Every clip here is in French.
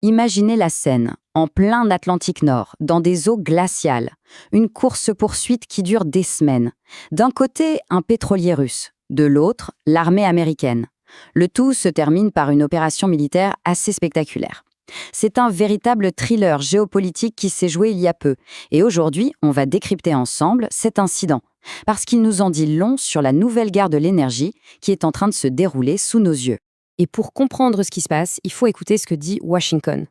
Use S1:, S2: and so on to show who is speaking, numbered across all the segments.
S1: Imaginez la scène, en plein Atlantique Nord, dans des eaux glaciales. Une course-poursuite qui dure des semaines. D'un côté, un pétrolier russe. De l'autre, l'armée américaine. Le tout se termine par une opération militaire assez spectaculaire. C'est un véritable thriller géopolitique qui s'est joué il y a peu. Et aujourd'hui, on va décrypter ensemble cet incident. Parce qu'il nous en dit long sur la nouvelle guerre de l'énergie qui est en train de se dérouler sous nos yeux.
S2: Et pour comprendre ce qui se passe, il faut écouter ce que dit Washington.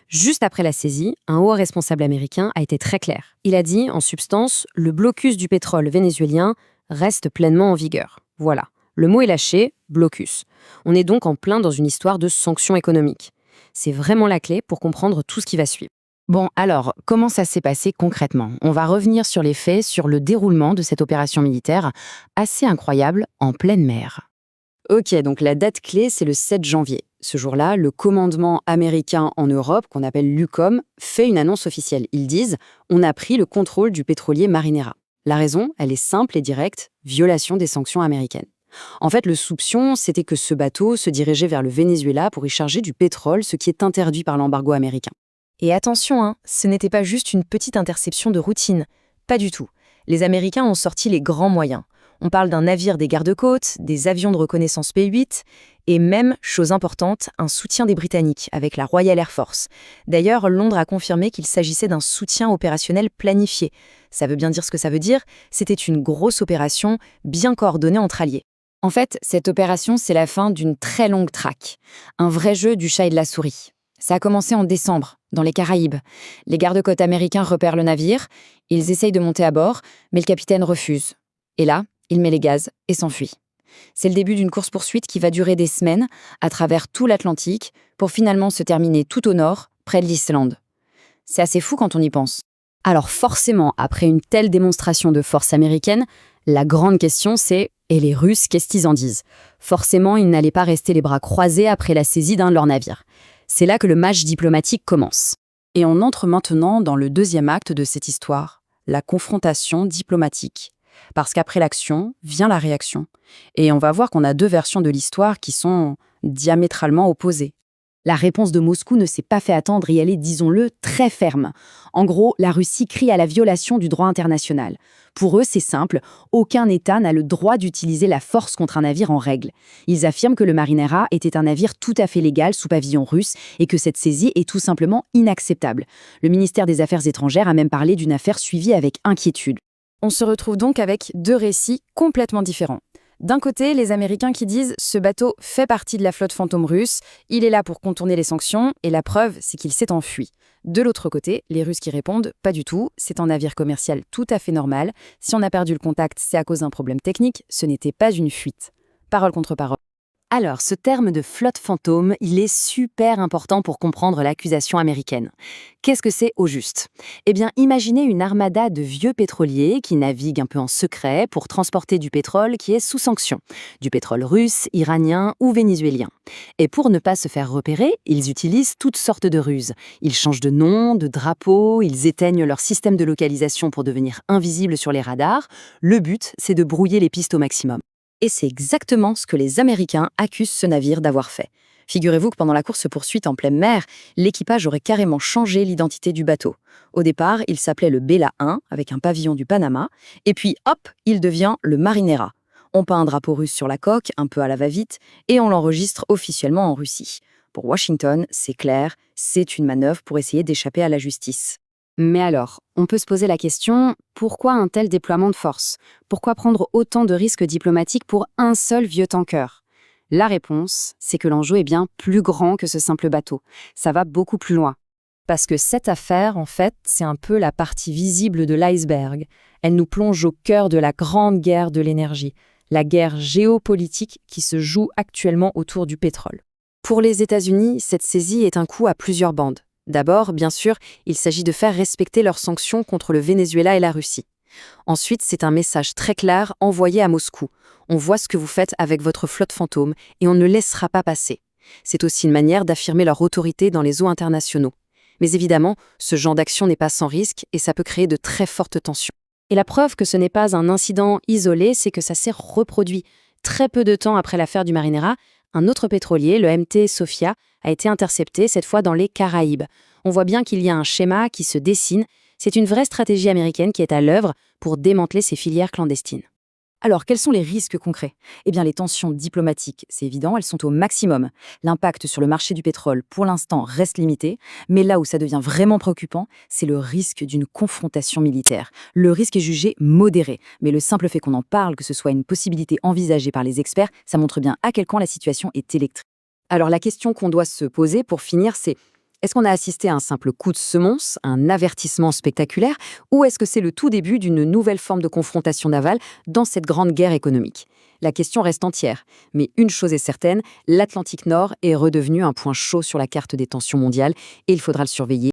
S2: Juste après la saisie, un haut responsable américain a été très clair. Il a dit, en substance, le blocus du pétrole vénézuélien reste pleinement en vigueur. Voilà. Le mot est lâché, blocus. On est donc en plein dans une histoire de sanctions économiques. C'est vraiment la clé pour comprendre tout ce qui va suivre.
S1: Bon, alors, comment ça s'est passé concrètement? On va revenir sur les faits, sur le déroulement de cette opération militaire assez incroyable en pleine mer. Ok, donc la date clé, c'est le 7 janvier. Ce jour-là, le commandement américain en Europe, qu'on appelle l'UCOM, fait une annonce officielle. Ils disent « On a pris le contrôle du pétrolier Marinera ». La raison, elle est simple et directe, violation des sanctions américaines. En fait, le soupçon, c'était que ce bateau se dirigeait vers le Venezuela pour y charger du pétrole, ce qui est interdit par l'embargo américain.
S2: Et attention, ce n'était pas juste une petite interception de routine. Pas du tout. Les Américains ont sorti les grands moyens. On parle d'un navire des gardes-côtes, des avions de reconnaissance P-8 et même, chose importante, un soutien des Britanniques avec la Royal Air Force. D'ailleurs, Londres a confirmé qu'il s'agissait d'un soutien opérationnel planifié. Ça veut bien dire ce que ça veut dire, c'était une grosse opération bien coordonnée entre alliés.
S1: En fait, cette opération, c'est la fin d'une très longue traque. Un vrai jeu du chat et de la souris. Ça a commencé en décembre, dans les Caraïbes. Les gardes-côtes américains repèrent le navire, ils essayent de monter à bord, mais le capitaine refuse. Et là, il met les gaz et s'enfuit. C'est le début d'une course-poursuite qui va durer des semaines à travers tout l'Atlantique pour finalement se terminer tout au nord, près de l'Islande. C'est assez fou quand on y pense. Alors forcément, après une telle démonstration de force américaine, la grande question c'est « et les Russes, qu'est-ce qu'ils en disent ?» Forcément, ils n'allaient pas rester les bras croisés après la saisie d'un de leurs navires. C'est là que le match diplomatique commence. Et on entre maintenant dans le deuxième acte de cette histoire, la confrontation diplomatique. Parce qu'après l'action, vient la réaction. Et on va voir qu'on a deux versions de l'histoire qui sont diamétralement opposées. La réponse de Moscou ne s'est pas fait attendre et elle est, disons-le, très ferme. En gros, la Russie crie à la violation du droit international. Pour eux, c'est simple, aucun État n'a le droit d'utiliser la force contre un navire en règle. Ils affirment que le Marinera était un navire tout à fait légal sous pavillon russe et que cette saisie est tout simplement inacceptable. Le ministère des Affaires étrangères a même parlé d'une affaire suivie avec inquiétude. On se retrouve donc avec deux récits complètement différents. D'un côté, les Américains qui disent « ce bateau fait partie de la flotte fantôme russe, il est là pour contourner les sanctions et la preuve, c'est qu'il s'est enfui ». De l'autre côté, les Russes qui répondent « pas du tout, c'est un navire commercial tout à fait normal, si on a perdu le contact, c'est à cause d'un problème technique, ce n'était pas une fuite ». Parole contre parole. Alors, ce terme de flotte fantôme, il est super important pour comprendre l'accusation américaine. Qu'est-ce que c'est au juste? Eh bien, imaginez une armada de vieux pétroliers qui naviguent un peu en secret pour transporter du pétrole qui est sous sanction. Du pétrole russe, iranien ou vénézuélien. Et pour ne pas se faire repérer, ils utilisent toutes sortes de ruses. Ils changent de nom, de drapeau, ils éteignent leur système de localisation pour devenir invisibles sur les radars. Le but, c'est de brouiller les pistes au maximum. Et c'est exactement ce que les Américains accusent ce navire d'avoir fait. Figurez-vous que pendant la course-poursuite en pleine mer, l'équipage aurait carrément changé l'identité du bateau. Au départ, il s'appelait le Bella 1, avec un pavillon du Panama, et puis hop, il devient le Marinera. On peint un drapeau russe sur la coque, un peu à la va-vite, et on l'enregistre officiellement en Russie. Pour Washington, c'est clair, c'est une manœuvre pour essayer d'échapper à la justice. Mais alors, on peut se poser la question, pourquoi un tel déploiement de force? Pourquoi prendre autant de risques diplomatiques pour un seul vieux tanker? La réponse, c'est que l'enjeu est bien plus grand que ce simple bateau. Ça va beaucoup plus loin.
S2: Parce que cette affaire, en fait, c'est un peu la partie visible de l'iceberg. Elle nous plonge au cœur de la grande guerre de l'énergie, la guerre géopolitique qui se joue actuellement autour du pétrole.
S1: Pour les États-Unis, cette saisie est un coup à plusieurs bandes. D'abord, bien sûr, il s'agit de faire respecter leurs sanctions contre le Venezuela et la Russie. Ensuite, c'est un message très clair envoyé à Moscou. On voit ce que vous faites avec votre flotte fantôme et on ne laissera pas passer. C'est aussi une manière d'affirmer leur autorité dans les eaux internationaux. Mais évidemment, ce genre d'action n'est pas sans risque et ça peut créer de très fortes tensions. Et la preuve que ce n'est pas un incident isolé, c'est que ça s'est reproduit. Très peu de temps après l'affaire du Marinera,
S2: Un autre pétrolier, le MT Sophia, a été intercepté, cette fois dans les Caraïbes. On voit bien qu'il y a un schéma qui se dessine. C'est une vraie stratégie américaine qui est à l'œuvre pour démanteler ces filières clandestines.
S1: Alors, quels sont les risques concrets? Eh bien, les tensions diplomatiques, c'est évident, elles sont au maximum. L'impact sur le marché du pétrole, pour l'instant, reste limité. Mais là où ça devient vraiment préoccupant, c'est le risque d'une confrontation militaire. Le risque est jugé modéré. Mais le simple fait qu'on en parle, que ce soit une possibilité envisagée par les experts, ça montre bien à quel point la situation est électrique. Alors, la question qu'on doit se poser pour finir, c'est: est-ce qu'on a assisté à un simple coup de semonce, un avertissement spectaculaire, ou est-ce que c'est le tout début d'une nouvelle forme de confrontation navale dans cette grande guerre économique? La question reste entière, mais une chose est certaine, l'Atlantique Nord est redevenu un point chaud sur la carte des tensions mondiales et il faudra le surveiller